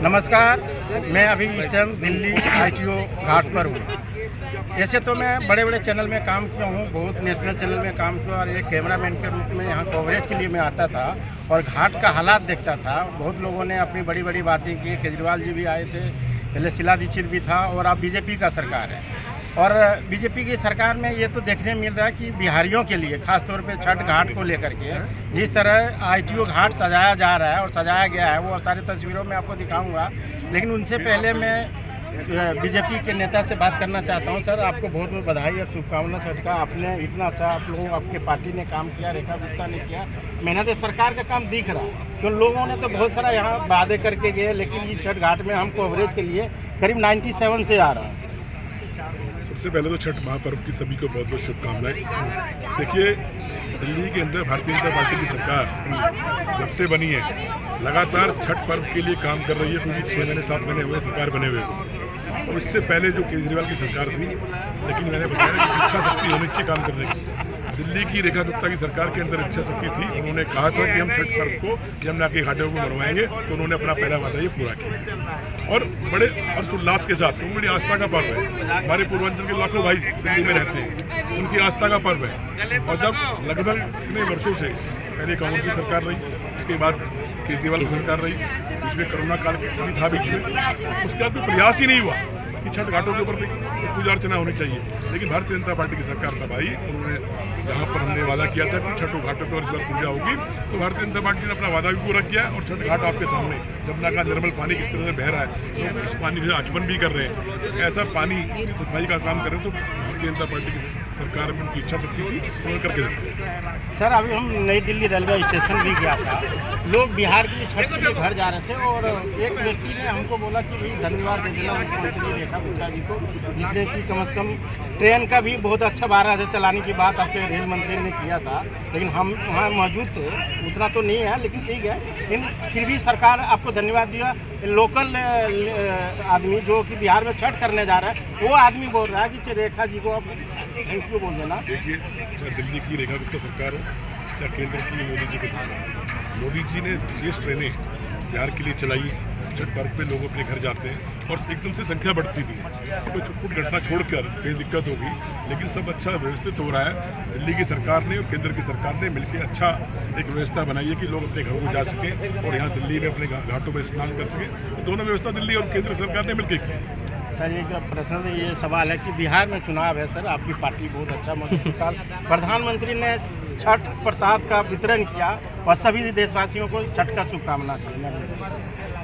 नमस्कार, मैं अभी इस टाइम दिल्ली ITO घाट पर हूँ। ऐसे तो मैं बड़े बड़े चैनल में काम किया हूँ, बहुत नेशनल चैनल में काम किया और एक कैमरामैन के रूप में यहाँ कवरेज के लिए मैं आता था और घाट का हालात देखता था। बहुत लोगों ने अपनी बड़ी बड़ी बातें की, केजरीवाल जी भी आए थे, पहले शीला दीक्षित भी था और अब बीजेपी का सरकार है। और बीजेपी की सरकार में ये तो देखने मिल रहा है कि बिहारियों के लिए खास तौर पे छठ घाट को लेकर के जिस तरह ITO घाट सजाया जा रहा है और सजाया गया है वो सारी तस्वीरों में आपको दिखाऊंगा। लेकिन उनसे पहले मैं बीजेपी के नेता से बात करना चाहता हूं। सर, आपको बहुत बहुत बधाई और शुभकामना। छठ का आपने इतना अच्छा आप लोगों आपके पार्टी ने काम किया, रेखा गुप्ता ने किया, मेहनत सरकार का काम दिख रहा है। तो लोगों ने तो बहुत सारा यहाँ वादे करके गए, लेकिन ये छठ घाट में हम कवरेज के लिए करीब 97 से आ रहा है। सबसे पहले तो छठ महापर्व की सभी को बहुत बहुत शुभकामनाएं। देखिए, दिल्ली के अंदर भारतीय जनता पार्टी की सरकार जब से बनी है लगातार छठ पर्व के लिए काम कर रही है, क्योंकि 6 महीने 7 महीने हुए सरकार बने हुए। और इससे पहले जो केजरीवाल की सरकार थी, लेकिन मैंने बताया कि इच्छा शक्ति होनी चाहिए काम करने की। दिल्ली की रेखा गुप्ता की सरकार के अंदर इच्छा शक्ति थी। उन्होंने कहा था कि हम छठ पर्व को यमुना के घाटों को मनवाएंगे, तो उन्होंने अपना पहला वादा ये पूरा किया और बड़े हर्षोल्लास के साथ। बड़ी आस्था का पर्व है। हमारे पूर्वांचल के लाखों भाई दिल्ली में रहते हैं, उनकी आस्था का पर्व है। और जब लगभग इतने वर्षों से पहले कांग्रेस की सरकार रही, इसके बाद केजरीवाल की सरकार रही, बीच में कोरोना काल भी था बीच में, उसके बाद कोई प्रयास ही नहीं हुआ कि छठ घाटों के ऊपर भी पूजा अर्चना होनी चाहिए। लेकिन भारतीय जनता पार्टी की सरकार तब आई, उन्होंने जहाँ पर हमने वादा किया था कि छठों घाटों पर इस बार पूजा होगी, तो भारतीय जनता पार्टी ने अपना वादा भी पूरा किया। और छठ घाट आपके सामने जमुना का निर्मल पानी किस तरह से बह रहा है, लोग इस पानी से आचमन भी कर रहे हैं, ऐसा पानी की सफाई का काम कर रहे हैं। तो भारतीय जनता पार्टी की सरकार में उनकी इच्छा शक्ति थी, उन्होंने करके दिखाया। सर, अभी हम नई दिल्ली रेलवे स्टेशन भी गया था, लोग बिहार के लिए छठ के लिए घर जा रहे थे और एक व्यक्ति ने हमको बोला कि भाई धन्यवाद दे देना मुख्यमंत्री रेखा गुप्ता जी को, जिसने कि कम से कम ट्रेन का भी बहुत अच्छा 12 से चलाने की बात आपके रेल मंत्री ने किया था। लेकिन हम वहाँ मौजूद थे, उतना तो नहीं है, लेकिन ठीक है। लेकिन फिर भी सरकार आपको धन्यवाद दिया। लोकल आदमी जो कि बिहार में छठ करने जा रहा है, वो आदमी बोल रहा है कि रेखा जी को आप थैंक यू बोल देना। देखिए, चाहे दिल्ली की रेखा गुप्ता सरकार हो या केंद्र की मोदी जी की सरकार, मोदी जी ने विशेष ट्रेनें बिहार के लिए चलाई। छठ पर्व पे लोग अपने घर जाते हैं और एकदम से संख्या बढ़ती भी है। कोई छुटपुट घटना छोड़कर कहीं दिक्कत होगी, लेकिन सब अच्छा व्यवस्थित हो रहा है। दिल्ली की सरकार ने और केंद्र की सरकार ने मिलकर अच्छा एक व्यवस्था बनाई है कि लोग अपने घरों को जा सकें और यहाँ दिल्ली में अपने घाटों पर स्नान कर सकें। तो दोनों व्यवस्था दिल्ली और केंद्र सरकार ने मिलकर की है। सर, एक प्रश्न ये सवाल है कि बिहार में चुनाव है सर, आपकी पार्टी बहुत अच्छा मौजूद प्रधानमंत्री ने छठ प्रसाद का वितरण किया और सभी देशवासियों को छठ का शुभकामना दी।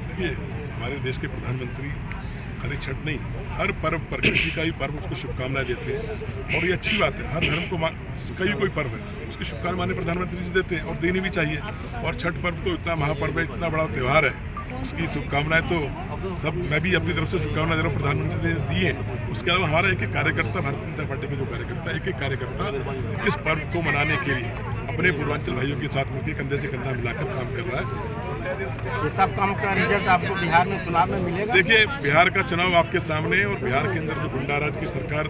देखिए, हमारे देश के प्रधानमंत्री खाली छठ नहीं, हर पर्व पर किसी का भी पर्व उसको शुभकामनाएं देते हैं और ये अच्छी बात है। हर धर्म को कहीं कोई पर्व है उसकी शुभकामनाएं प्रधानमंत्री जी देते हैं और देनी भी चाहिए। और छठ पर्व तो इतना महापर्व है, इतना बड़ा त्यौहार है, उसकी शुभकामनाएं तो सब मैं भी अपनी तरफ से शुभकामनाएं दे रहा हूँ, प्रधानमंत्री ने दी है। उसके अलावा हमारा एक कार्यकर्ता, भारतीय जनता पार्टी के जो कार्यकर्ता, एक कार्यकर्ता इस पर्व को मनाने के लिए अपने पूर्वांचल भाइयों के साथ मिलकर कंधे से कंधा मिलाकर काम कर रहा है। ये सब काम का रिजल्ट आपको बिहार में चुनाव में मिलेगा। देखिए, बिहार का चुनाव आपके सामने है और बिहार के अंदर जो गुंडा राज की सरकार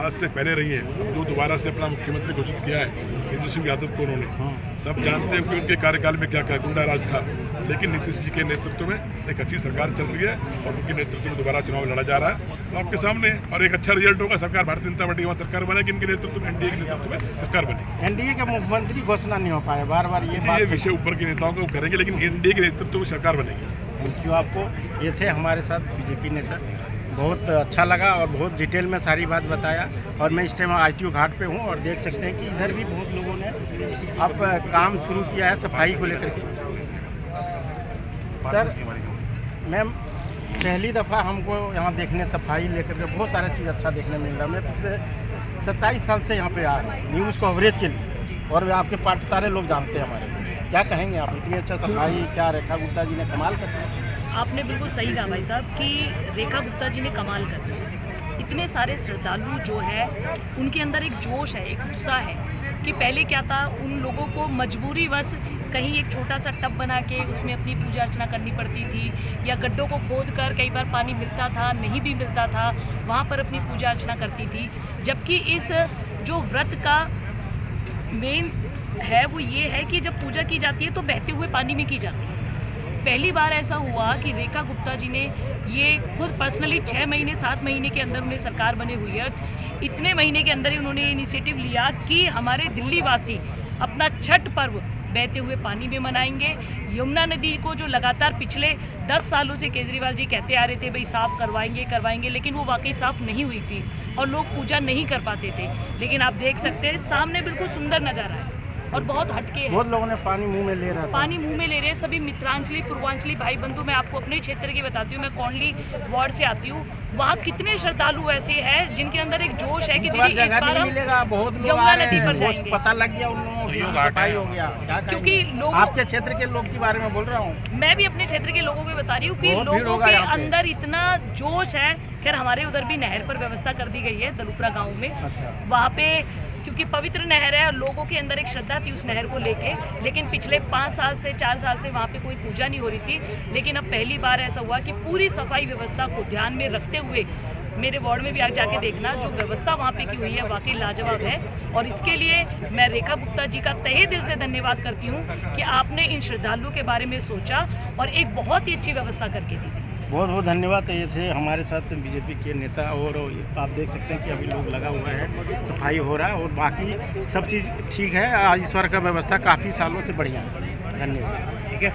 आज से पहले रही है, जो दोबारा से अपना मुख्यमंत्री घोषित किया है तेजस्वी यादव को, उन्होंने सब जानते हैं कि उनके कार्यकाल में क्या क्या गुंडा राज था। लेकिन नीतीश जी के नेतृत्व में एक अच्छी सरकार चल रही है और उनके नेतृत्व में दोबारा चुनाव लड़ा जा रहा है। तो आपके सामने और एक अच्छा रिजल्ट होगा। सरकार भारतीय जनता पार्टी वहाँ सरकार बनेगी, इनके नेतृत्व में, एनडीए के नेतृत्व में सरकार बनेगी। एनडीए के मुख्यमंत्री घोषणा नहीं हो पाए, बार बार ये विषय ऊपर के नेताओं को करेंगे, लेकिन एनडीए के नेतृत्व में सरकार बनेगी। थैंक यू आपको। ये थे हमारे साथ बीजेपी नेता, बहुत अच्छा लगा और बहुत डिटेल में सारी बात बताया। और मैं इस टाइम ITO घाट पे हूँ और देख सकते हैं कि इधर भी बहुत लोगों ने अब काम शुरू किया है सफाई को लेकर के। सर, मैम, पहली दफ़ा हमको यहाँ देखने सफाई लेकर के बहुत सारा चीज़ अच्छा देखने मिल रहा है। मैं पिछले 27 साल से यहाँ पे आ रहा हूँ न्यूज़ कवरेज के लिए और आपके पार्टी सारे लोग जानते हैं हमारे। क्या कहेंगे आप, इतनी अच्छा सफाई, क्या रेखा गुप्ता जी ने कमाल कर दिया? आपने बिल्कुल सही कहा भाई साहब कि रेखा गुप्ता जी ने कमाल कर दिया। इतने सारे श्रद्धालु जो है उनके अंदर एक जोश है, एक उत्साह है कि पहले क्या था, उन लोगों को मजबूरीवश कहीं एक छोटा सा टब बना के उसमें अपनी पूजा अर्चना करनी पड़ती थी, या गड्ढों को खोद कर कई बार पानी मिलता था, नहीं भी मिलता था, वहाँ पर अपनी पूजा अर्चना करती थी। जबकि इस जो व्रत का मेन है वो ये है कि जब पूजा की जाती है तो बहते हुए पानी में की जाती है। पहली बार ऐसा हुआ कि रेखा गुप्ता जी ने ये खुद पर्सनली 6 महीने 7 महीने के अंदर उन्हें सरकार बने हुई है, इतने महीने के अंदर ही उन्होंने इनिशिएटिव लिया कि हमारे दिल्ली वासी अपना छठ पर्व बहते हुए पानी में मनाएंगे। यमुना नदी को जो लगातार पिछले 10 सालों से केजरीवाल जी कहते आ रहे थे भाई साफ़ करवाएंगे, लेकिन वो वाकई साफ़ नहीं हुई थी और लोग पूजा नहीं कर पाते थे। लेकिन आप देख सकते हैं सामने बिल्कुल सुंदर नज़ारा है और बहुत हटके है। बहुत लोगों ने पानी मुंह में ले रहा था। पानी मुंह में ले रहे हैं सभी मित्रांचली पूर्वांचली भाई बंधु। मैं आपको अपने क्षेत्र की बताती हूँ, मैं कौंडली वार्ड से आती हूँ। वहाँ कितने श्रद्धालु ऐसे हैं जिनके अंदर एक जोश है कि दीदी इस बार हम मिलेगा, बहुत लोग यमुना आ रहे नदी हैं, पर वो जाएंगे। पता लग गया उन लोगों को, सफाई हो गया। क्या क्योंकि कहेंगे? लोग आपके क्षेत्र के लोग के बारे में बोल रहा हूँ। मैं भी अपने क्षेत्र के लोगों को बता रही हूँ कि बहुत भीड़ लोगों होगा के यहाँ पे। अंदर इतना जोश है। खैर हमारे उधर भी नहर पर व्यवस्था कर दी गई है दलुपरा गांव में। अच्छा। वहाँ पे क्योंकि पवित्र नहर है और लोगों के अंदर एक श्रद्धा थी उस नहर को लेके, लेकिन पिछले 5 साल से 4 साल से वहाँ पे कोई पूजा नहीं हो रही थी। लेकिन अब पहली बार ऐसा हुआ कि पूरी सफाई व्यवस्था को ध्यान में रखते हुए, मेरे वार्ड में भी आ जाके देखना, जो व्यवस्था वहाँ पे की हुई है वाकई लाजवाब है। और इसके लिए मैं रेखा गुप्ता जी का तहे दिल से धन्यवाद करती हूँ कि आपने इन श्रद्धालुओं के बारे में सोचा और एक बहुत ही अच्छी व्यवस्था करके दी। बहुत बहुत धन्यवाद। ये थे हमारे साथ बीजेपी के नेता और आप देख सकते हैं कि अभी लोग लगा हुआ है, सफाई हो रहा है और बाकी सब चीज़ ठीक है। आज इस बार का व्यवस्था काफ़ी सालों से बढ़िया है। धन्यवाद। ठीक है।